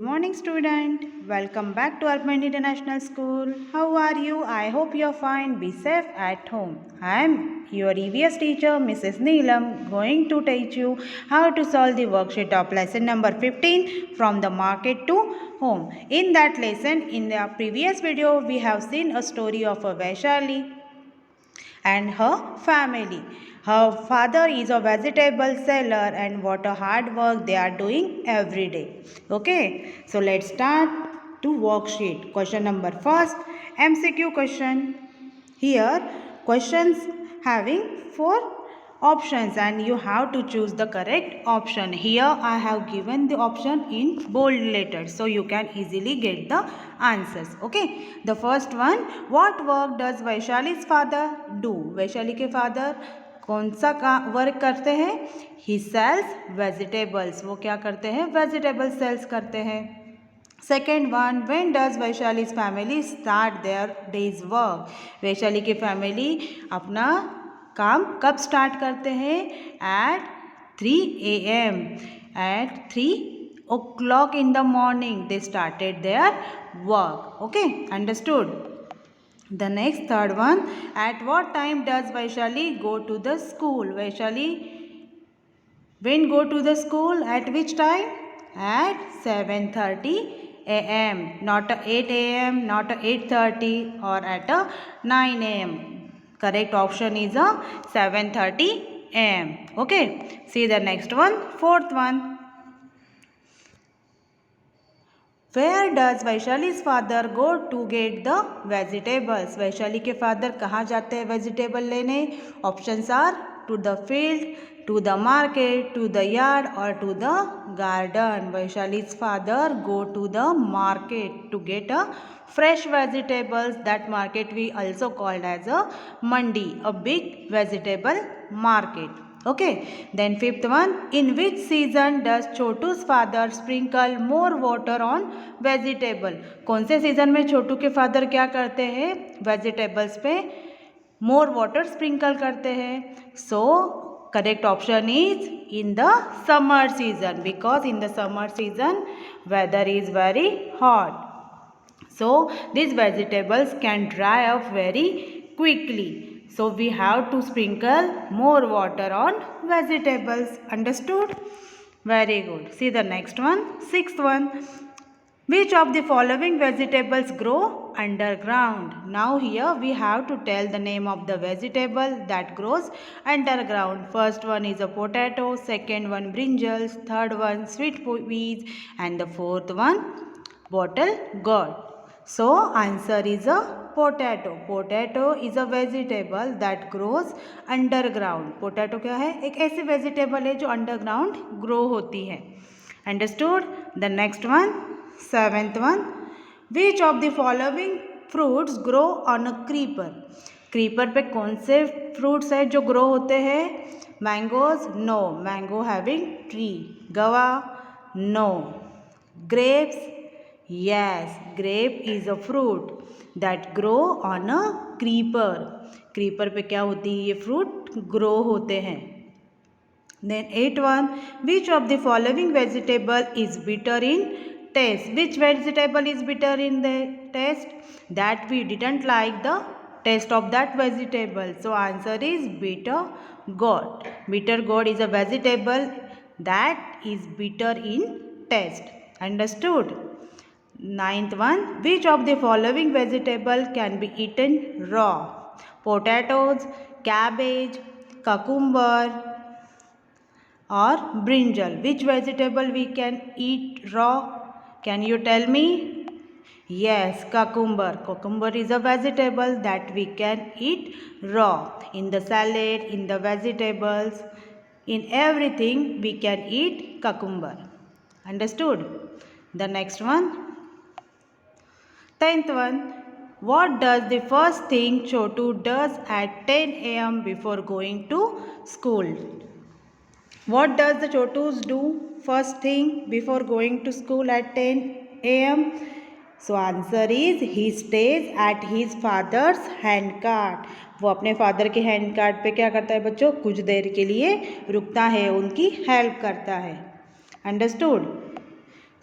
Morning student, welcome back to Urban International School. How are you? I hope you're fine. Be safe at home. I am your EVS teacher Mrs. Neelam, going to teach you how to solve the worksheet of lesson number 15 from the market to home. In that lesson, in the previous video, we have seen a story of a Vaishali and her family. Her father is a vegetable seller and what a hard work they are doing every day. Okay, so let's start to worksheet. Question number first, MCQ question. Here questions having 4 options and you have to choose the correct option. Here I have given the option in bold letters so you can easily get the answers. Okay, the first one, what work does Vaishali's father do? Vaishali के father कौन सा work करते हैं? He sells vegetables. वो क्या करते हैं? Vegetable sales करते हैं. Second one, when does Vaishali's family start their day's work? Vaishali की फैमिली अपना काम कब स्टार्ट करते हैं? At 3 AM. At 3 o'clock in the morning they started their work. Okay, understood? The next third one, at what time does Vaishali go to the school? Vaishali when go to the school? At which time? At 7:30 AM. Not 8 AM, not 8:30 or at 9 AM. Correct option is 7:30 AM. Okay. See the next one. Fourth one. Where does Vaishali's father go to get the vegetables? Vaishali के father कहाँ जाते हैं vegetable लेने? Options are to the field, to the market, to the yard or to the garden. Vaishali's father go to the market to get a fresh vegetables. That market we also called as a mandi, a big vegetable market. Okay, then fifth one, in which season does छोटू's father sprinkle more water on vegetable? कौन से season में छोटू के father क्या करते हैं? Vegetables पे more water sprinkle करते हैं. So correct option is in the summer season, because in the summer season weather is very hot. So these vegetables can dry up very quickly. So we have to sprinkle more water on vegetables. Understood? Very good. See the next one. Sixth one. Which of the following vegetables grow underground? Now here we have to tell the name of the vegetable that grows underground. First one is a potato, second one brinjals, third one sweet peas and the fourth one bottle gourd. So answer is a potato. Potato is a vegetable that grows underground. Potato क्या है? एक ऐसी vegetable है जो underground grow होती है. Understood? The next one, seventh one. Which of the following fruits grow on a creeper? Creeper पे कौन से fruits है जो grow होते हैं? Mangoes? No. Mango having tree. Guava? No. Grapes? Yes, grape is a fruit that grow on a creeper. Creeper पे क्या होती है? ये fruit grow होते हैं. Then 8th, which of the following vegetable is bitter in taste? Which vegetable is bitter in the taste? That we didn't like the taste of that vegetable. So answer is bitter gourd. Bitter gourd is a vegetable that is bitter in taste. Understood? 9th one, which of the following vegetable can be eaten raw? Potatoes, cabbage, cucumber or brinjal. Which vegetable we can eat raw? Can you tell me? Yes, cucumber. Cucumber is a vegetable that we can eat raw. In the salad, in the vegetables, in everything we can eat cucumber. Understood? The next one. 10th one, what does the first thing Chotu does at 10 AM before going to school? What does the Chotus do first thing before going to school at 10 AM? So answer is he stays at his father's hand cart. वो अपने father के hand cart पे क्या करता है बच्चों? कुछ देर के लिए रुकता है, उनकी हेल्प करता है. Understood?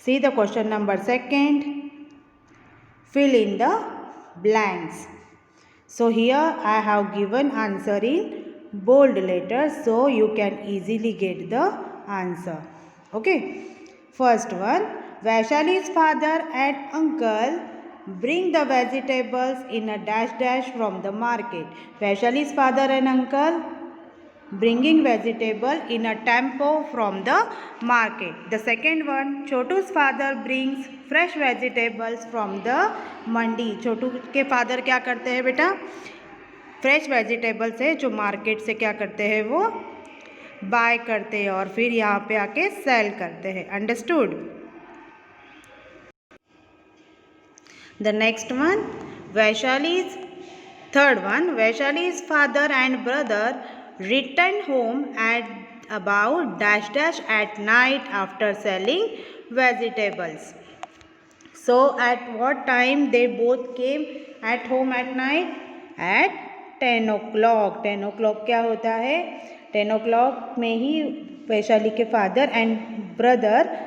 See the question number 2. Fill in the blanks. So here I have given answer in bold letters so you can easily get the answer. Okay. First one, Vaishali's father and uncle bring the vegetables in a dash dash from the market. Vaishali's father and uncle bringing vegetable in a tempo from the market. The second one, Chotu's father brings fresh vegetables from the mandi. छोटू के father क्या करते हैं बेटा? Fresh vegetables है जो market से क्या करते हैं वो बाय करते हैं और फिर यहाँ पे आके सेल करते हैं. Understood. The next one, Vaishali's third one, Vaishali's father and brother returned home at about dash dash at night after selling vegetables. So at what time they both came at home at night? At 10 o'clock. 10 o'clock क्या होता है? 10 o'clock में ही वैशाली के father and brother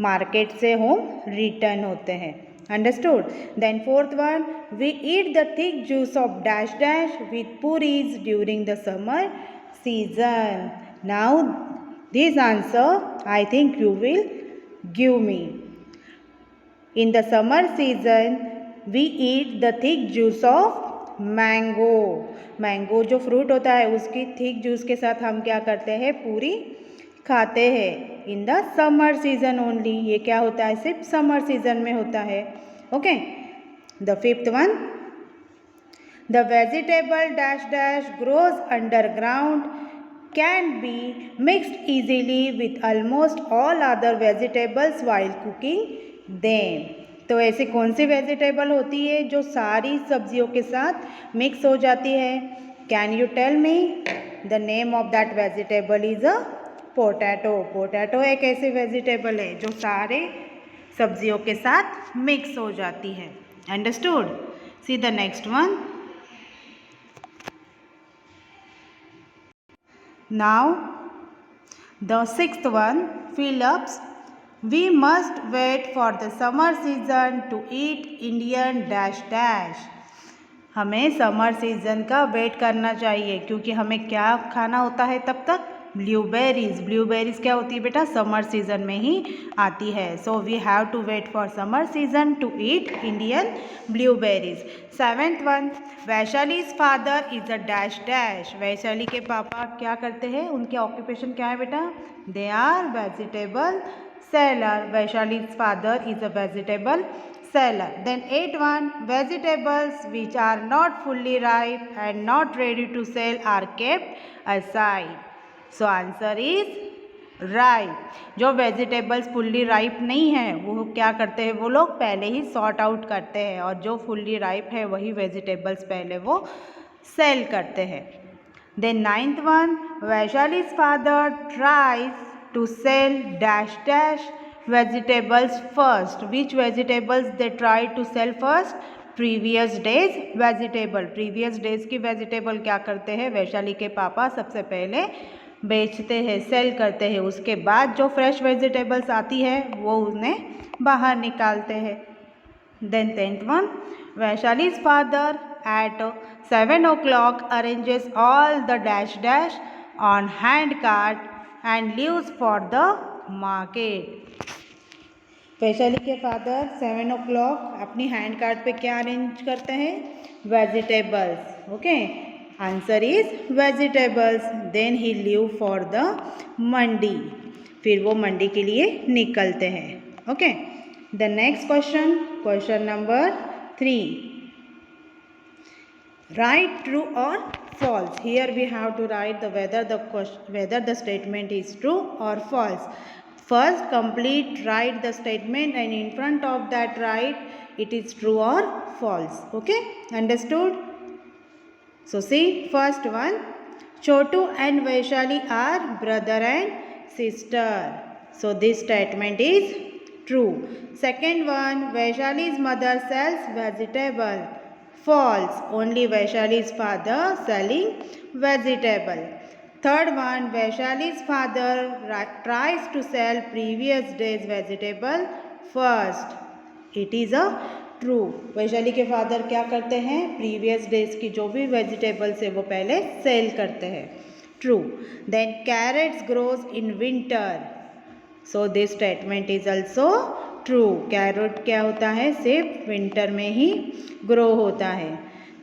market से home return होते हैं. Understood? Then fourth one, we eat the thick juice of dash dash with puris during the summer season. Now this answer I think you will give me. In the summer season we eat the thick juice of mango. Mango जो fruit होता है उसकी thick juice के साथ हम क्या करते हैं? पूरी खाते हैं. In the summer season only. ये क्या होता है? सिर्फ समर सीजन में होता है. Okay. The fifth one, the vegetable dash dash grows underground can be mixed easily with almost all other vegetables while cooking them. तो ऐसे कौन सी वेजिटेबल होती है जो सारी सब्जियों के साथ मिक्स हो जाती है? Can you tell me? The name of that vegetable is a potato. Potato एक ऐसी वेजिटेबल है जो सारे सब्जियों के साथ मिक्स हो जाती है. Understood. See the next one. Now the sixth one, fill-ups. We must wait for the summer season to eat Indian dash dash. हमें समर सीजन का वेट करना चाहिए क्योंकि हमें क्या खाना होता है तब तक? ब्लूबेरीज. ब्लूबेरीज क्या होती है बेटा? समर सीजन में ही आती है. So we have to wait for summer season to eat Indian blueberries. Seventh one, Vaishali's father is a dash dash. Vaishali के पापा क्या करते हैं? उनके ऑक्यूपेशन क्या है बेटा? They are vegetable seller. Vaishali's father is a vegetable seller. Then 8.1, vegetables which are not fully ripe and not ready to sell are kept aside. So answer is ripe. जो वेजिटेबल्स फुल्ली राइप नहीं है वो क्या करते हैं? वो लोग पहले ही सॉर्ट आउट करते हैं और जो फुल्ली राइप है वही वेजिटेबल्स पहले वो सेल करते हैं. Then 9th one, Vaishali's father tries to sell dash dash vegetables first. Which vegetables they try to sell first? Previous days vegetable. Previous days की vegetable क्या करते हैं? वैशाली के पापा सबसे पहले बेचते हैं, सेल करते हैं. उसके बाद जो फ्रेश वेजिटेबल्स आती है वो उन्हें बाहर निकालते हैं. Then 10th one, Vaishali's father at 7 o'clock arranges all the dash dash on hand cart and leaves for the market. Vaishali के फादर 7 o'clock अपनी हैंड कार्ड पे क्या अरेंज करते हैं? Vegetables. Okay. Answer is vegetables. Then he leave for the mandi. फिर वो मंडी के लिए निकलते हैं. Okay. The next question, question number 3. Write true or false. Here we have to write the whether the statement is true or false. First complete write the statement and in front of that write it is true or false. Okay, understood? So see, first one, Chotu and Vaishali are brother and sister. So this statement is true. Second one, Vaishali's mother sells vegetable. False. Only Vaishali's father selling vegetable. Third one, Vaishali's father tries to sell previous day's vegetable. First. It is a true. Vaishali के father क्या करते हैं, previous days की जो भी vegetables है वो पहले सेल करते हैं। True. Then carrots grows in winter, so this statement is also true. Carrot क्या होता है, सिर्फ विंटर में ही ग्रो होता है।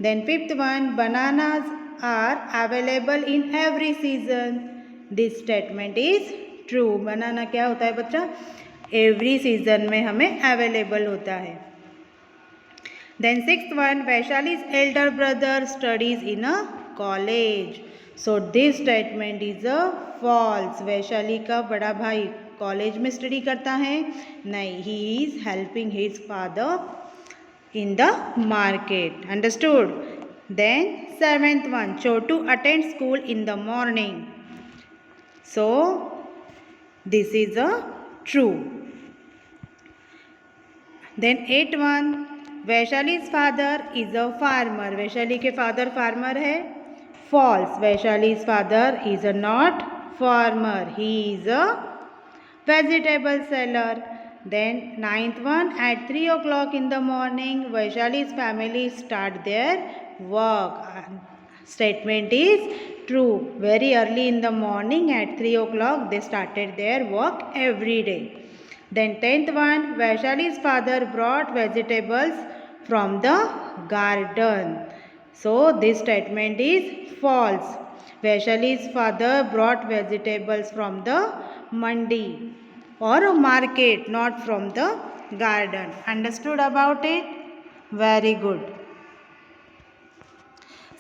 Then fifth one, bananas are available in every season, this statement is true. Banana क्या होता है बच्चा, एवरी सीजन में हमें अवेलेबल होता है। Then sixth one, Vaishali's elder brother studies in a college, so this statement is a false. Vaishali का बड़ा भाई कॉलेज में स्टडी करता है, नहीं, he is helping his father in the market. Understood. Then seventh one, Chhotu attend school in the morning, so this is a true. Then eight one, Vaishali's father is a farmer, Vaishali के father farmer है, false. Vaishali's father is a not farmer, he is a vegetable seller. Then ninth one, at 3 o'clock in the morning, Vaishali's family start their work. Statement is true. Very early in the morning at 3 o'clock they started their work every day. Then 10th one, Vaishali's father brought vegetables from the garden. So this statement is false. Vaishali's father brought vegetables from the mandi or market, not from the garden. Understood about it? Very good.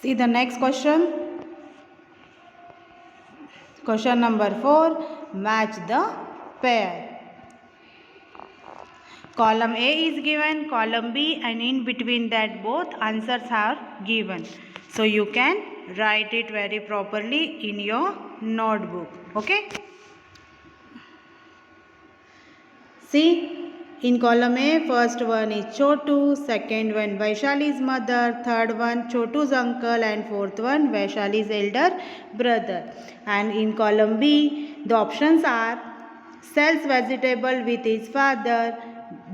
See the next question. Question number 4. Match the pair. Column A is given, column B, and in between that both answers are given. So you can write it very properly in your notebook. Okay? See, in column A, first one is Chotu, second one Vaishali's mother, third one Chotu's uncle, and fourth one Vaishali's elder brother. And in column B, the options are sells vegetable with his father,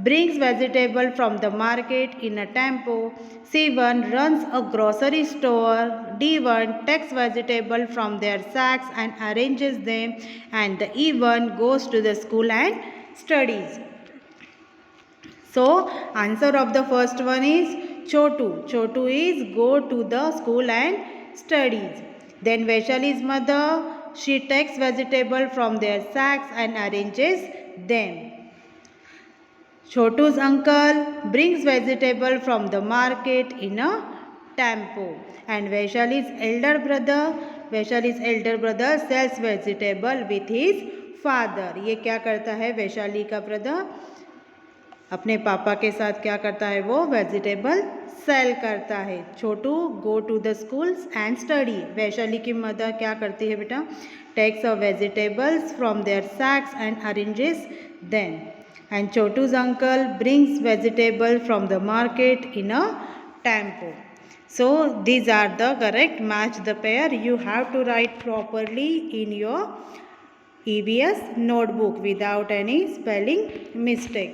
brings vegetable from the market in a tempo, C1 runs a grocery store, D1 takes vegetable from their sacks and arranges them, and the E1 goes to the school and studies. So answer of the first one is Chotu. Chotu is go to the school and studies. Then Vaishali's mother, she takes vegetable from their sacks and arranges them. Chotu's uncle brings vegetable from the market in a tempo. And Vaishali's elder brother sells vegetable with his father. ये क्या करता है, वैशाली का brother अपने पापा के साथ क्या करता है, वो वेजिटेबल सेल करता है। Chhotu go to the schools and study, Vaishali की मदर क्या करती है बेटा, takes a vegetables from their sacks and arranges them. And Chhotu's uncle brings vegetable from the market in a tempo. So these are the correct match the pair. You have to write properly in your EVS notebook without any spelling mistake.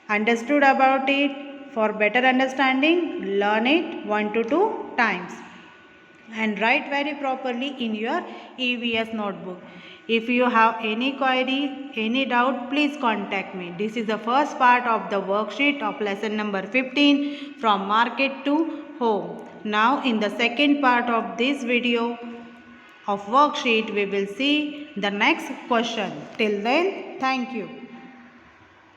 Understood about it? For better understanding, learn it 1 to 2 times and write very properly in your EVS notebook. If you have any query, any doubt, please contact me. This is the first part of the worksheet of lesson number 15 from market to home. Now in the second part of this video of worksheet, we will see the next question. Till then, thank you.